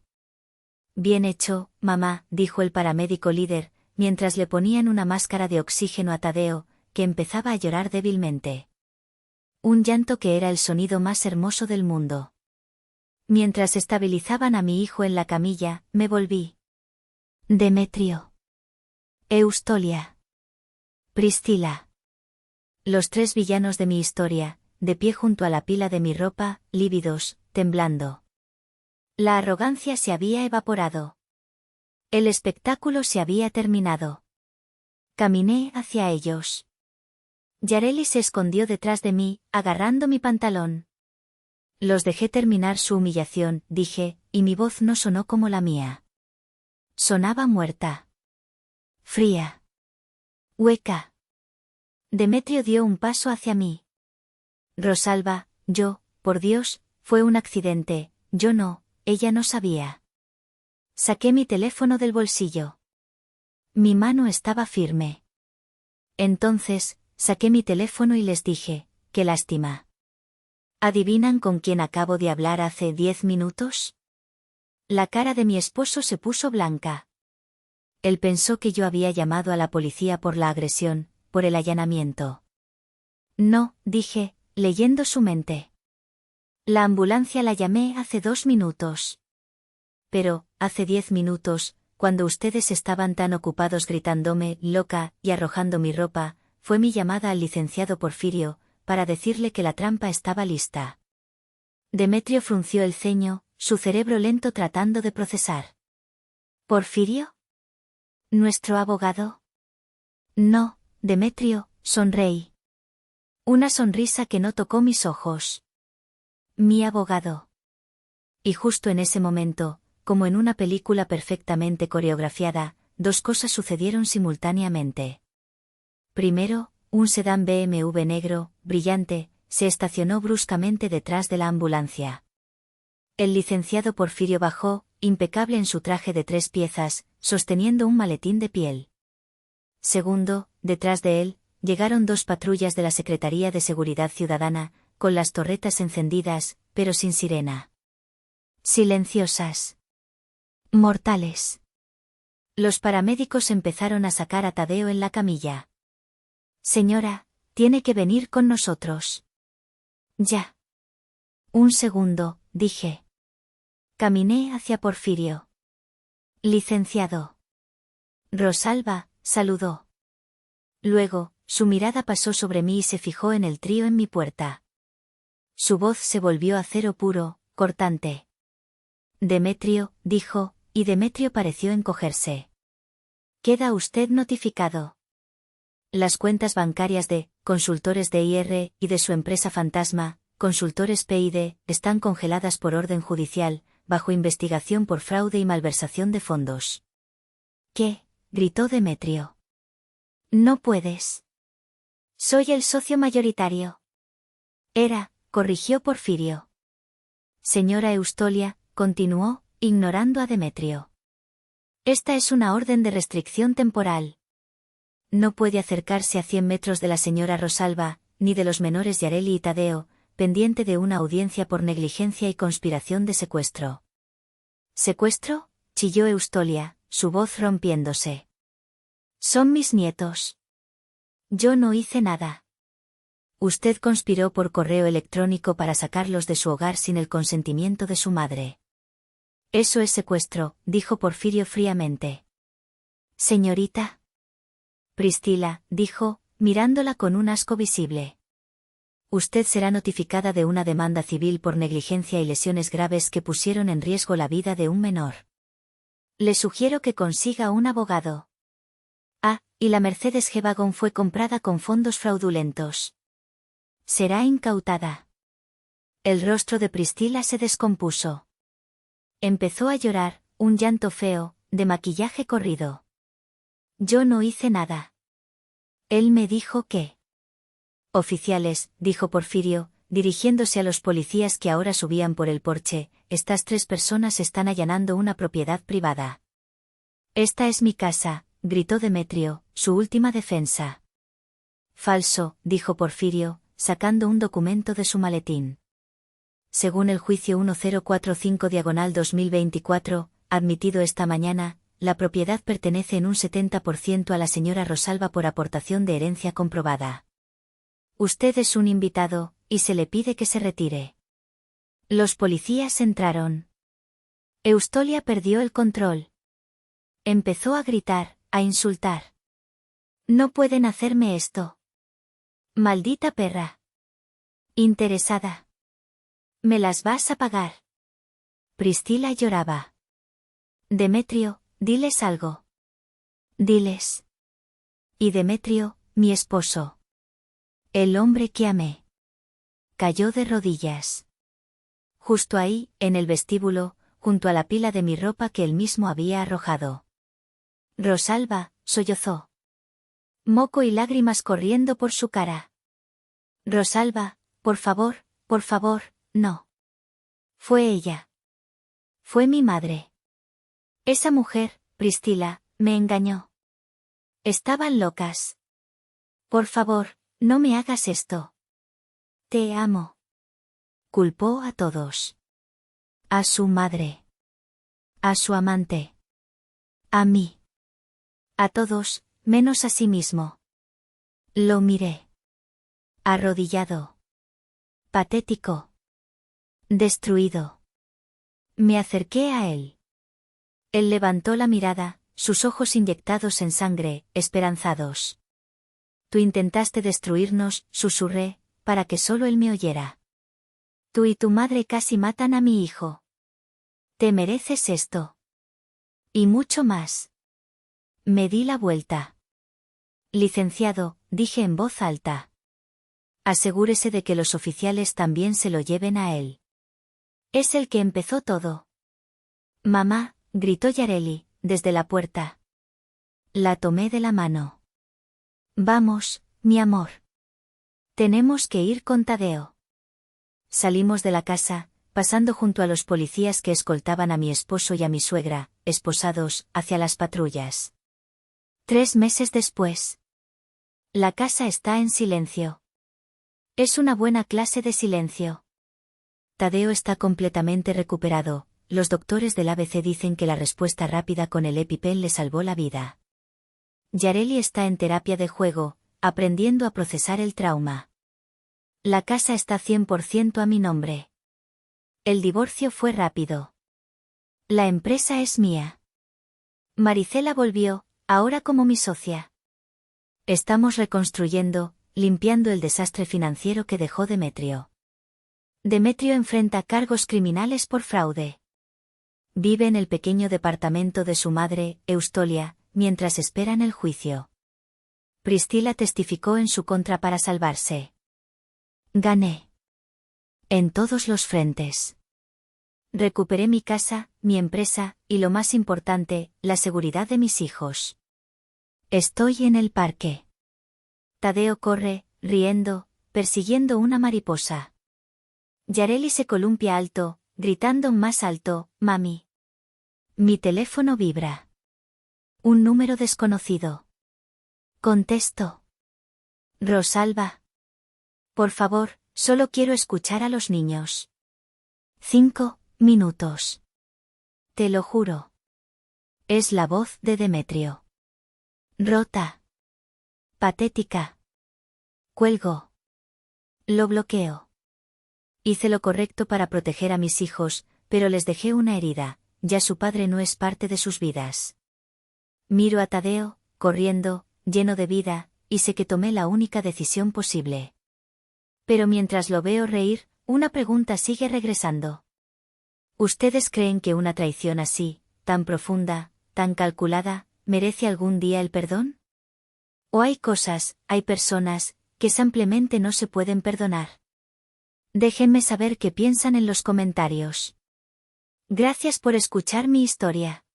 S1: Bien hecho, mamá, dijo el paramédico líder, mientras le ponían una máscara de oxígeno a Tadeo, que empezaba a llorar débilmente. Un llanto que era el sonido más hermoso del mundo. Mientras estabilizaban a mi hijo en la camilla, me volví. Demetrio. Eustolia. Priscila. Los 3 villanos de mi historia, de pie junto a la pila de mi ropa, lívidos, temblando. La arrogancia se había evaporado. El espectáculo se había terminado. Caminé hacia ellos. Yareli se escondió detrás de mí, agarrando mi pantalón. Los dejé terminar su humillación, dije, y mi voz no sonó como la mía. Sonaba muerta. Fría. Hueca. Demetrio dio un paso hacia mí. Rosalba, por Dios, fue un accidente, yo no, ella no sabía. Saqué mi teléfono del bolsillo. Mi mano estaba firme. Entonces, saqué mi teléfono y les dije, qué lástima. ¿Adivinan con quién acabo de hablar hace 10 minutos? La cara de mi esposo se puso blanca. Él pensó que yo había llamado a la policía por la agresión, por el allanamiento. No, dije, leyendo su mente. La ambulancia la llamé hace 2 minutos. Pero, hace 10 minutos, cuando ustedes estaban tan ocupados gritándome loca y arrojando mi ropa, fue mi llamada al licenciado Porfirio, para decirle que la trampa estaba lista. Demetrio frunció el ceño, su cerebro lento tratando de procesar. ¿Porfirio? ¿Nuestro abogado? No, Demetrio, sonreí. Una sonrisa que no tocó mis ojos. Mi abogado. Y justo en ese momento, como en una película perfectamente coreografiada, 2 cosas sucedieron simultáneamente. Primero, un sedán BMW negro, brillante, se estacionó bruscamente detrás de la ambulancia. El licenciado Porfirio bajó, impecable en su traje de 3 piezas, sosteniendo un maletín de piel. Segundo, detrás de él, llegaron 2 patrullas de la Secretaría de Seguridad Ciudadana, con las torretas encendidas, pero sin sirena. Silenciosas. Mortales. Los paramédicos empezaron a sacar a Tadeo en la camilla. Señora, tiene que venir con nosotros. Ya. Un segundo, dije. Caminé hacia Porfirio. Licenciado. Rosalba, saludó. Luego, su mirada pasó sobre mí y se fijó en el trío en mi puerta. Su voz se volvió acero puro, cortante. Demetrio, dijo, y Demetrio pareció encogerse. Queda usted notificado. Las cuentas bancarias de Consultores de IR y de su empresa fantasma, Consultores PID, están congeladas por orden judicial, bajo investigación por fraude y malversación de fondos. ¿Qué? Gritó Demetrio. No puedes. Soy el socio mayoritario. Corrigió Porfirio. Señora Eustolia, continuó, ignorando a Demetrio. Esta es una orden de restricción temporal. No puede acercarse a 100 metros de la señora Rosalba, ni de los menores Yareli y Tadeo, pendiente de una audiencia por negligencia y conspiración de secuestro. ¿Secuestro? Chilló Eustolia, su voz rompiéndose. Son mis nietos. Yo no hice nada. Usted conspiró por correo electrónico para sacarlos de su hogar sin el consentimiento de su madre. Eso es secuestro, dijo Porfirio fríamente. Señorita. Priscila, dijo, mirándola con un asco visible. Usted será notificada de una demanda civil por negligencia y lesiones graves que pusieron en riesgo la vida de un menor. Le sugiero que consiga un abogado. Y la Mercedes G-Wagon fue comprada con fondos fraudulentos. Será incautada. El rostro de Priscila se descompuso. Empezó a llorar, un llanto feo, de maquillaje corrido. Yo no hice nada. Él me dijo que... Oficiales, dijo Porfirio, dirigiéndose a los policías que ahora subían por el porche, estas 3 personas están allanando una propiedad privada. Esta es mi casa, gritó Demetrio, su última defensa. Falso, dijo Porfirio, sacando un documento de su maletín. Según el juicio 1045/2024, admitido esta mañana, la propiedad pertenece en un 70% a la señora Rosalba por aportación de herencia comprobada. Usted es un invitado, y se le pide que se retire. Los policías entraron. Eustolia perdió el control. Empezó a gritar, a insultar. No pueden hacerme esto. Maldita perra. Interesada. Me las vas a pagar. Priscila lloraba. Demetrio, diles algo. Diles. Y Demetrio, mi esposo. El hombre que amé. Cayó de rodillas. Justo ahí, en el vestíbulo, junto a la pila de mi ropa que él mismo había arrojado. Rosalba, sollozó. Moco y lágrimas corriendo por su cara. Rosalba, por favor, no. Fue ella. Fue mi madre. Esa mujer, Priscila, me engañó. Estaban locas. Por favor, no me hagas esto. Te amo. Culpó a todos. A su madre. A su amante. A mí. A todos, menos a sí mismo. Lo miré. Arrodillado. Patético. Destruido. Me acerqué a él. Él levantó la mirada, sus ojos inyectados en sangre, esperanzados. Tú intentaste destruirnos, susurré, para que solo él me oyera. Tú y tu madre casi matan a mi hijo. Te mereces esto. Y mucho más. Me di la vuelta. Licenciado, dije en voz alta. Asegúrese de que los oficiales también se lo lleven a él. Es el que empezó todo. Mamá, gritó Yareli, desde la puerta. La tomé de la mano. Vamos, mi amor. Tenemos que ir con Tadeo. Salimos de la casa, pasando junto a los policías que escoltaban a mi esposo y a mi suegra, esposados, hacia las patrullas. 3 meses después. La casa está en silencio. Es una buena clase de silencio. Tadeo está completamente recuperado, los doctores del ABC dicen que la respuesta rápida con el EpiPen le salvó la vida. Yareli está en terapia de juego, aprendiendo a procesar el trauma. La casa está 100% a mi nombre. El divorcio fue rápido. La empresa es mía. Maricela volvió, ahora como mi socia. Estamos reconstruyendo, limpiando el desastre financiero que dejó Demetrio. Demetrio enfrenta cargos criminales por fraude. Vive en el pequeño departamento de su madre, Eustolia, mientras esperan el juicio. Priscila testificó en su contra para salvarse. Gané. En todos los frentes. Recuperé mi casa, mi empresa, y lo más importante, la seguridad de mis hijos. Estoy en el parque. Tadeo corre, riendo, persiguiendo una mariposa. Yareli se columpia alto, gritando más alto, mami. Mi teléfono vibra. Un número desconocido. Contesto. Rosalba. Por favor, solo quiero escuchar a los niños. 5 minutos. Te lo juro. Es la voz de Demetrio. Rota. Patética. Cuelgo. Lo bloqueo. Hice lo correcto para proteger a mis hijos, pero les dejé una herida, ya su padre no es parte de sus vidas. Miro a Tadeo, corriendo, lleno de vida, y sé que tomé la única decisión posible. Pero mientras lo veo reír, una pregunta sigue regresando. ¿Ustedes creen que una traición así, tan profunda, tan calculada, merece algún día el perdón? ¿O hay cosas, hay personas, que simplemente no se pueden perdonar? Déjenme saber qué piensan en los comentarios. Gracias por escuchar mi historia.